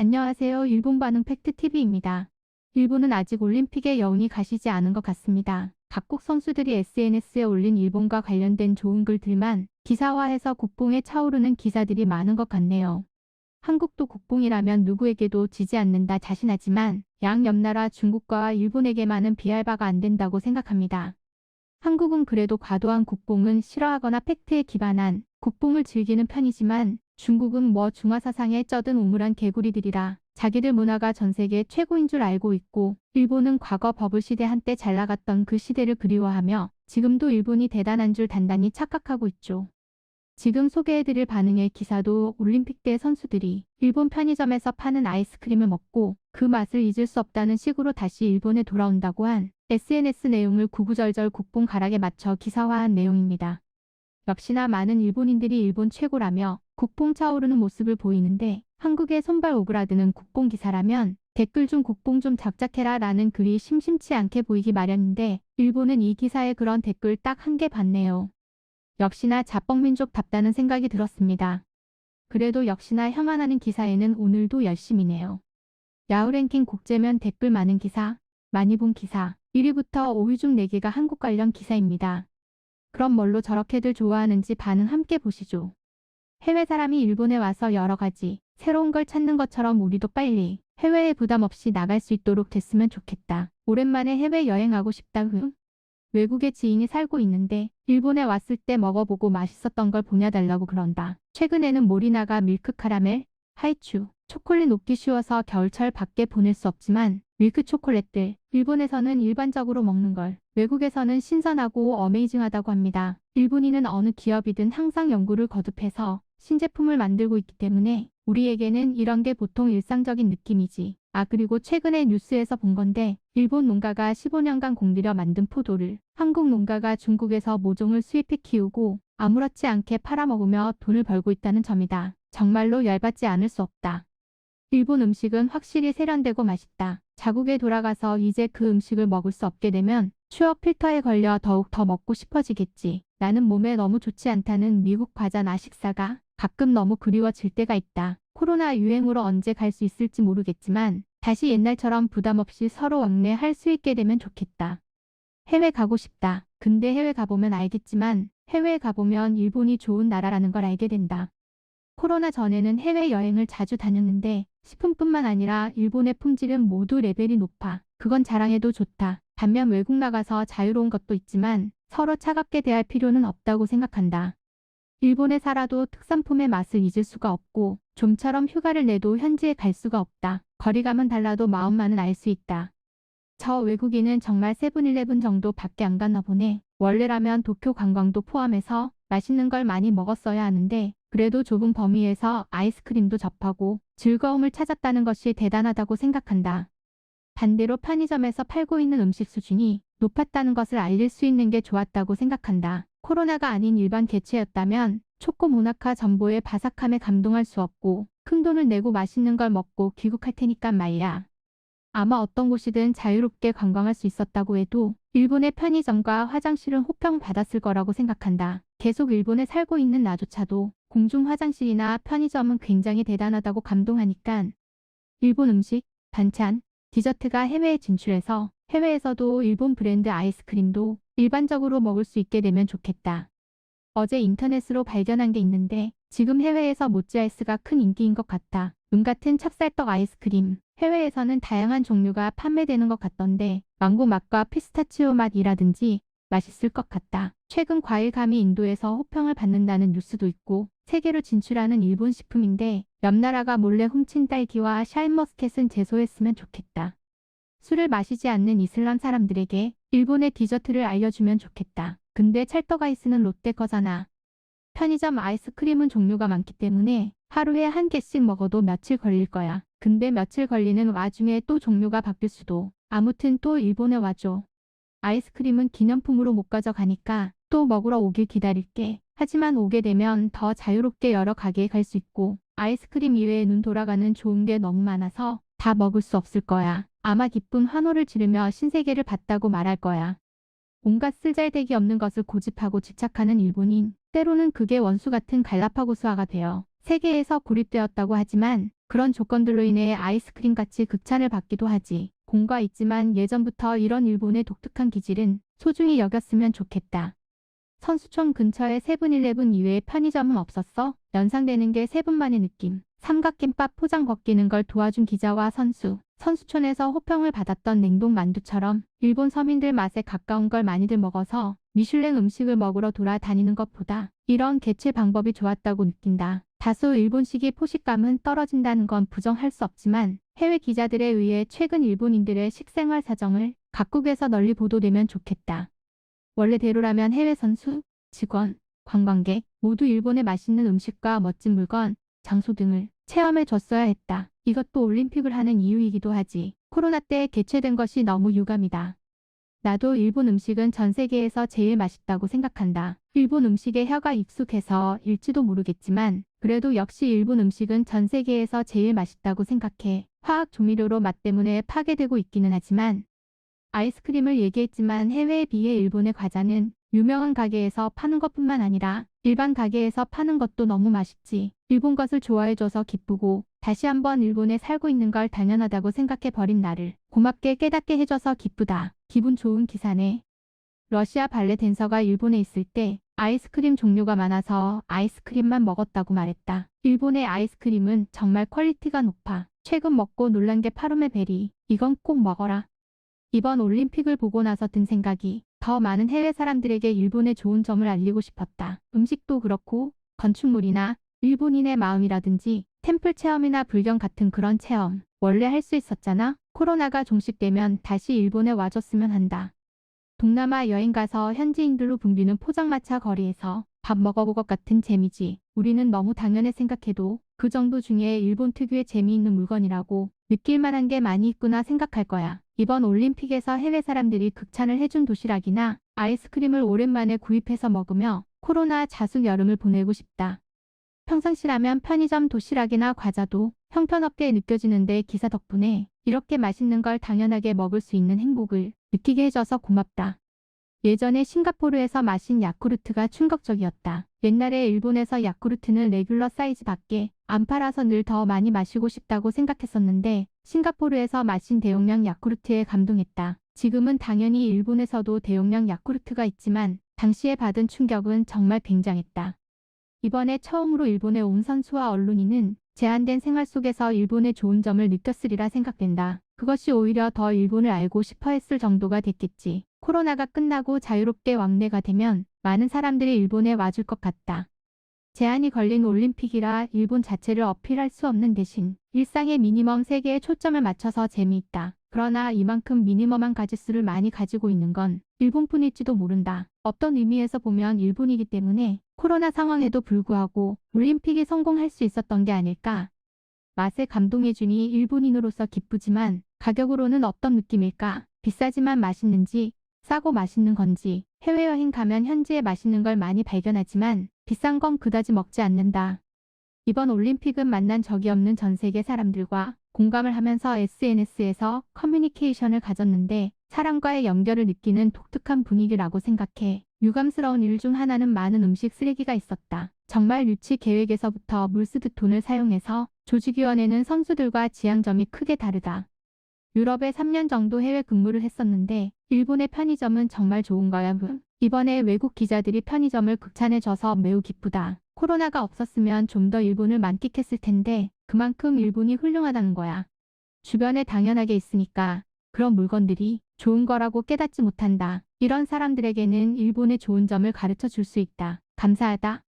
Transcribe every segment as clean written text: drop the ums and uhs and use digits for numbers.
안녕하세요. 일본 반응 팩트TV입니다. 일본은 아직 올림픽에 여운이 가시지 않은 것 같습니다. 각국 선수들이 SNS에 올린 일본과 관련된 좋은 글들만 기사화해서 국뽕에 차오르는 기사들이 많은 것 같네요. 한국도 국뽕이라면 누구에게도 지지 않는다 자신하지만 양 옆나라 중국과 일본에게만은 비할 바가 안 된다고 생각합니다. 한국은 그래도 과도한 국뽕은 싫어하거나 팩트에 기반한 국뽕을 즐기는 편이지만 중국은 뭐 중화사상에 쩌든 우물한 개구리들이라 자기들 문화가 전 세계 최고인 줄 알고 있고, 일본은 과거 버블 시대 한때 잘 나갔던 그 시대를 그리워하며 지금도 일본이 대단한 줄 단단히 착각하고 있죠. 지금 소개해드릴 반응의 기사도 올림픽 때 선수들이 일본 편의점에서 파는 아이스크림을 먹고 그 맛을 잊을 수 없다는 식으로 다시 일본에 돌아온다고 한 SNS 내용을 구구절절 국뽕 가락에 맞춰 기사화한 내용입니다. 역시나 많은 일본인들이 일본 최고라며 국뽕 차오르는 모습을 보이는데, 한국의 손발 오그라드는 국뽕 기사라면 댓글 중 국뽕 좀 작작해라 라는 글이 심심치 않게 보이기 마련인데, 일본은 이 기사에 그런 댓글 딱 한 개 봤네요. 역시나 자뻑민족답다는 생각이 들었습니다. 그래도 역시나 혐한하는 기사에는 오늘도 열심이네요. 야후랭킹 국제면 댓글 많은 기사, 많이 본 기사, 1위부터 5위 중 4개가 한국 관련 기사입니다. 그럼 뭘로 저렇게들 좋아하는지 반응 함께 보시죠. 해외 사람이 일본에 와서 여러 가지 새로운 걸 찾는 것처럼 우리도 빨리 해외에 부담 없이 나갈 수 있도록 됐으면 좋겠다. 오랜만에 해외 여행하고 싶다. 외국에 지인이 살고 있는데 일본에 왔을 때 먹어보고 맛있었던 걸 보내달라고 그런다. 최근에는 모리나가 밀크 카라멜, 하이츄, 초콜릿 녹기 쉬워서 겨울철 밖에 보낼 수 없지만 밀크 초콜릿들, 일본에서는 일반적으로 먹는 걸, 외국에서는 신선하고 어메이징하다고 합니다. 일본인은 어느 기업이든 항상 연구를 거듭해서 신제품을 만들고 있기 때문에 우리에게는 이런 게 보통 일상적인 느낌이지. 그리고 최근에 뉴스에서 본 건데, 일본 농가가 15년간 공들여 만든 포도를 한국 농가가 중국에서 모종을 수입해 키우고 아무렇지 않게 팔아먹으며 돈을 벌고 있다는 점이다. 정말로 열받지 않을 수 없다. 일본 음식은 확실히 세련되고 맛있다. 자국에 돌아가서 이제 그 음식을 먹을 수 없게 되면 추억 필터에 걸려 더욱 더 먹고 싶어지겠지. 나는 몸에 너무 좋지 않다는 미국 과자나 식사가 가끔 너무 그리워질 때가 있다. 코로나 유행으로 언제 갈 수 있을지 모르겠지만 다시 옛날처럼 부담 없이 서로 왕래할 수 있게 되면 좋겠다. 해외 가고 싶다. 근데 해외 가보면 알겠지만 해외에 가보면 일본이 좋은 나라라는 걸 알게 된다. 코로나 전에는 해외여행을 자주 다녔는데 식품뿐만 아니라 일본의 품질은 모두 레벨이 높아. 그건 자랑해도 좋다. 반면 외국 나가서 자유로운 것도 있지만 서로 차갑게 대할 필요는 없다고 생각한다. 일본에 살아도 특산품의 맛을 잊을 수가 없고, 좀처럼 휴가를 내도 현지에 갈 수가 없다. 거리감은 달라도 마음만은 알 수 있다. 저 외국인은 정말 세븐일레븐 정도밖에 안 갔나 보네. 원래라면 도쿄 관광도 포함해서 맛있는 걸 많이 먹었어야 하는데 그래도 좁은 범위에서 아이스크림도 접하고 즐거움을 찾았다는 것이 대단하다고 생각한다. 반대로 편의점에서 팔고 있는 음식 수준이 높았다는 것을 알릴 수 있는 게 좋았다고 생각한다. 코로나가 아닌 일반 개최였다면 초코 모나카 전보의 바삭함에 감동할 수 없고 큰돈을 내고 맛있는 걸 먹고 귀국할 테니까 말이야. 아마 어떤 곳이든 자유롭게 관광할 수 있었다고 해도 일본의 편의점과 화장실은 호평받았을 거라고 생각한다. 계속 일본에 살고 있는 나조차도 공중 화장실이나 편의점은 굉장히 대단하다고 감동하니까 일본 음식, 반찬, 디저트가 해외에 진출해서 해외에서도 일본 브랜드 아이스크림도 일반적으로 먹을 수 있게 되면 좋겠다. 어제 인터넷으로 발견한 게 있는데 지금 해외에서 모찌아이스가 큰 인기인 것 같아. 같은 찹쌀떡 아이스크림, 해외에서는 다양한 종류가 판매되는 것 같던데 망고 맛과 피스타치오 맛이라든지 맛있을 것 같다. 최근 과일감이 인도에서 호평을 받는다는 뉴스도 있고, 세계로 진출하는 일본 식품인데 옆 나라가 몰래 훔친 딸기와 샤인머스켓은 제소했으면 좋겠다. 술을 마시지 않는 이슬람 사람들에게 일본의 디저트를 알려주면 좋겠다. 근데 찰떡 아이스는 롯데 거잖아. 편의점 아이스크림은 종류가 많기 때문에 하루에 한 개씩 먹어도 며칠 걸릴 거야. 근데 며칠 걸리는 와중에 또 종류가 바뀔 수도. 아무튼 또 일본에 와줘. 아이스크림은 기념품으로 못 가져가니까 또 먹으러 오길 기다릴게. 하지만 오게 되면 더 자유롭게 여러 가게에 갈 수 있고, 아이스크림 이외에 눈 돌아가는 좋은 게 너무 많아서 다 먹을 수 없을 거야. 아마 기쁜 환호를 지르며 신세계를 봤다고 말할 거야. 온갖 쓸잘데기 없는 것을 고집하고 집착하는 일본인, 때로는 그게 원수 같은 갈라파고스화가 되어 세계에서 고립되었다고 하지만 그런 조건들로 인해 아이스크림 같이 극찬을 받기도 하지. 공과 있지만 예전부터 이런 일본의 독특한 기질은 소중히 여겼으면 좋겠다. 선수촌 근처에 세븐일레븐 이외에 편의점은 없었어? 연상되는 게 세븐만의 느낌. 삼각김밥 포장 벗기는 걸 도와준 기자와 선수. 선수촌에서 호평을 받았던 냉동 만두처럼 일본 서민들 맛에 가까운 걸 많이들 먹어서 미슐랭 음식을 먹으러 돌아다니는 것보다 이런 개최 방법이 좋았다고 느낀다. 다소 일본식의 포식감은 떨어진다는 건 부정할 수 없지만 해외 기자들에 의해 최근 일본인들의 식생활 사정을 각국에서 널리 보도되면 좋겠다. 원래대로라면 해외 선수, 직원, 관광객 모두 일본의 맛있는 음식과 멋진 물건, 장소 등을 체험해 줬어야 했다. 이것도 올림픽을 하는 이유이기도 하지. 코로나 때 개최된 것이 너무 유감이다. 나도 일본 음식은 전 세계에서 제일 맛있다고 생각한다. 일본 음식에 혀가 익숙해서일지도 모르겠지만 그래도 역시 일본 음식은 전 세계에서 제일 맛있다고 생각해. 화학 조미료로 맛 때문에 파괴되고 있기는 하지만 아이스크림을 얘기했지만 해외에 비해 일본의 과자는 유명한 가게에서 파는 것뿐만 아니라 일반 가게에서 파는 것도 너무 맛있지. 일본 것을 좋아해줘서 기쁘고 다시 한번 일본에 살고 있는 걸 당연하다고 생각해버린 나를 고맙게 깨닫게 해줘서 기쁘다. 기분 좋은 기사네. 러시아 발레 댄서가 일본에 있을 때 아이스크림 종류가 많아서 아이스크림만 먹었다고 말했다. 일본의 아이스크림은 정말 퀄리티가 높아. 최근 먹고 놀란 게 파르메 베리. 이건 꼭 먹어라. 이번 올림픽을 보고 나서 든 생각이 더 많은 해외 사람들에게 일본의 좋은 점을 알리고 싶었다. 음식도 그렇고 건축물이나 일본인의 마음이라든지 템플 체험이나 불경 같은 그런 체험 원래 할 수 있었잖아. 코로나가 종식되면 다시 일본에 와줬으면 한다. 동남아 여행 가서 현지인들로 붐비는 포장마차 거리에서 밥 먹어볼 것 같은 재미지. 우리는 너무 당연해 생각해도 그 정도 중에 일본 특유의 재미있는 물건이라고 느낄 만한 게 많이 있구나 생각할 거야. 이번 올림픽에서 해외 사람들이 극찬을 해준 도시락이나 아이스크림을 오랜만에 구입해서 먹으며 코로나 자숙 여름을 보내고 싶다. 평상시라면 편의점 도시락이나 과자도 형편없게 느껴지는데 기사 덕분에 이렇게 맛있는 걸 당연하게 먹을 수 있는 행복을 느끼게 해줘서 고맙다. 예전에 싱가포르에서 마신 야쿠르트가 충격적이었다. 옛날에 일본에서 야쿠르트는 레귤러 사이즈밖에 안 팔아서 늘 더 많이 마시고 싶다고 생각했었는데 싱가포르에서 마신 대용량 야쿠르트에 감동했다. 지금은 당연히 일본에서도 대용량 야쿠르트가 있지만 당시에 받은 충격은 정말 굉장했다. 이번에 처음으로 일본에 온 선수와 언론인은 제한된 생활 속에서 일본의 좋은 점을 느꼈으리라 생각된다. 그것이 오히려 더 일본을 알고 싶어 했을 정도가 됐겠지. 코로나가 끝나고 자유롭게 왕래가 되면 많은 사람들이 일본에 와줄 것 같다. 제한이 걸린 올림픽이라 일본 자체를 어필할 수 없는 대신 일상의 미니멈 3개에 초점을 맞춰서 재미있다. 그러나 이만큼 미니멈한 가짓수를 많이 가지고 있는 건 일본뿐일지도 모른다. 어떤 의미에서 보면 일본이기 때문에 코로나 상황에도 불구하고 올림픽이 성공할 수 있었던 게 아닐까. 맛에 감동해주니 일본인으로서 기쁘지만 가격으로는 어떤 느낌일까? 비싸지만 맛있는지, 싸고 맛있는 건지. 해외여행 가면 현지에 맛있는 걸 많이 발견하지만 비싼 건 그다지 먹지 않는다. 이번 올림픽은 만난 적이 없는 전 세계 사람들과 공감을 하면서 SNS에서 커뮤니케이션을 가졌는데 사람과의 연결을 느끼는 독특한 분위기라고 생각해. 유감스러운 일 중 하나는 많은 음식 쓰레기가 있었다. 정말 유치 계획에서부터 물 쓰듯 돈을 사용해서 조직위원회는 선수들과 지향점이 크게 다르다. 유럽에 3년 정도 해외 근무를 했었는데 일본의 편의점은 정말 좋은 거야. 이번에 외국 기자들이 편의점을 극찬해줘서 매우 기쁘다. 코로나가 없었으면 좀 더 일본을 만끽했을 텐데 그만큼 일본이 훌륭하다는 거야. 주변에 당연하게 있으니까 그런 물건들이 좋은 거라고 깨닫지 못한다. 이런 사람들에게는 일본의 좋은 점을 가르쳐 줄 수 있다. 감사하다.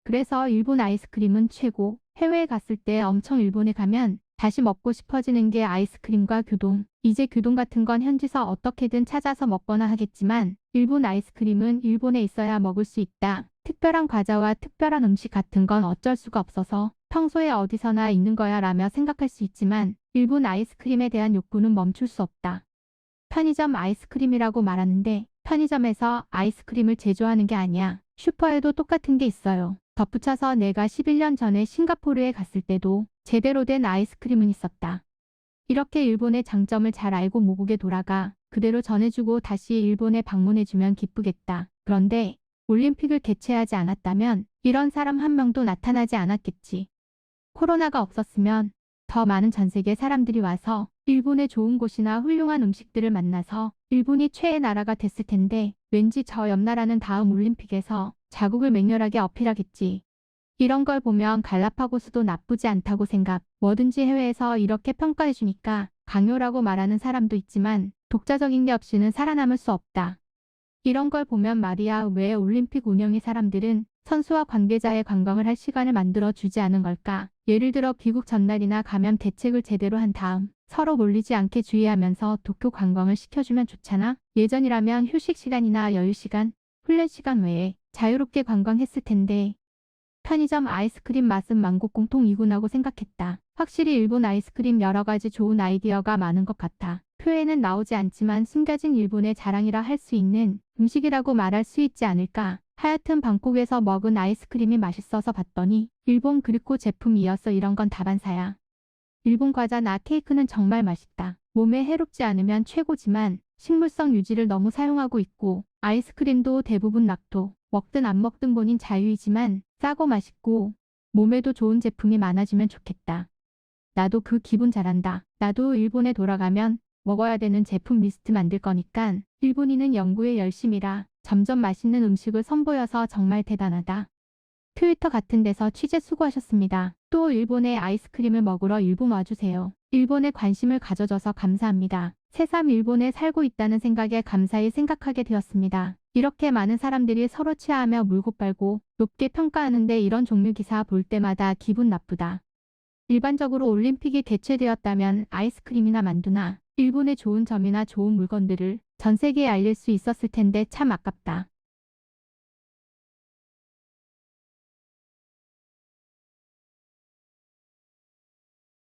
그래서 일본 아이스크림은 최고. 해외에 갔을 때 엄청 일본에 가면 다시 먹고 싶어지는 게 아이스크림과 규동. 이제 규동 같은 건 현지서 어떻게든 찾아서 먹거나 하겠지만 일본 아이스크림은 일본에 있어야 먹을 수 있다. 특별한 과자와 특별한 음식 같은 건 어쩔 수가 없어서 평소에 어디서나 있는 거야 라며 생각할 수 있지만 일본 아이스크림에 대한 욕구는 멈출 수 없다. 편의점 아이스크림이라고 말하는데 편의점에서 아이스크림을 제조하는 게 아니야. 슈퍼에도 똑같은 게 있어요. 덧붙여서 내가 11년 전에 싱가포르에 갔을 때도 제대로 된 아이스크림은 있었다. 이렇게 일본의 장점을 잘 알고 모국에 돌아가 그대로 전해주고 다시 일본에 방문해주면 기쁘겠다. 그런데 올림픽을 개최하지 않았다면 이런 사람 한 명도 나타나지 않았겠지. 코로나가 없었으면 더 많은 전 세계 사람들이 와서 일본의 좋은 곳이나 훌륭한 음식들을 만나서 일본이 최애 나라가 됐을 텐데 왠지 저 옆 나라는 다음 올림픽에서 자국을 맹렬하게 어필하겠지. 이런 걸 보면 갈라파고스도 나쁘지 않다고 생각. 뭐든지 해외에서 이렇게 평가해주니까 강요라고 말하는 사람도 있지만 독자적인 게 없이는 살아남을 수 없다. 이런 걸 보면 말이야 왜 올림픽 운영의 사람들은 선수와 관계자의 관광을 할 시간을 만들어 주지 않은 걸까? 예를 들어 귀국 전날이나 감염 대책을 제대로 한 다음 서로 몰리지 않게 주의하면서 도쿄 관광을 시켜주면 좋잖아? 예전이라면 휴식 시간이나 여유 시간, 훈련 시간 외에 자유롭게 관광했을 텐데 편의점 아이스크림 맛은 만국 공통이구나고 생각했다. 확실히 일본 아이스크림 여러 가지 좋은 아이디어가 많은 것 같아. 표에는 나오지 않지만 숨겨진 일본의 자랑이라 할 수 있는 음식이라고 말할 수 있지 않을까. 하여튼 방콕에서 먹은 아이스크림이 맛있어서 봤더니 일본 그리코 제품이었어. 이런 건 다반사야. 일본 과자나 케이크는 정말 맛있다. 몸에 해롭지 않으면 최고지만 식물성 유지를 너무 사용하고 있고 아이스크림도 대부분 락토, 먹든 안 먹든 본인 자유이지만 싸고 맛있고 몸에도 좋은 제품이 많아지면 좋겠다. 나도 그 기분 잘한다. 나도 일본에 돌아가면 먹어야 되는 제품 리스트 만들 거니깐 일본인은 연구에 열심이라 점점 맛있는 음식을 선보여서 정말 대단하다. 트위터 같은 데서 취재 수고하셨습니다. 또 일본의 아이스크림을 먹으러 일본 와주세요. 일본에 관심을 가져줘서 감사합니다. 새삼 일본에 살고 있다는 생각에 감사히 생각하게 되었습니다. 이렇게 많은 사람들이 서로 취하하며 물고 빨고 높게 평가하는데 이런 종류 기사 볼 때마다 기분 나쁘다. 일반적으로 올림픽이 개최되었다면 아이스크림이나 만두나 일본의 좋은 점이나 좋은 물건들을 전 세계에 알릴 수 있었을 텐데 참 아깝다.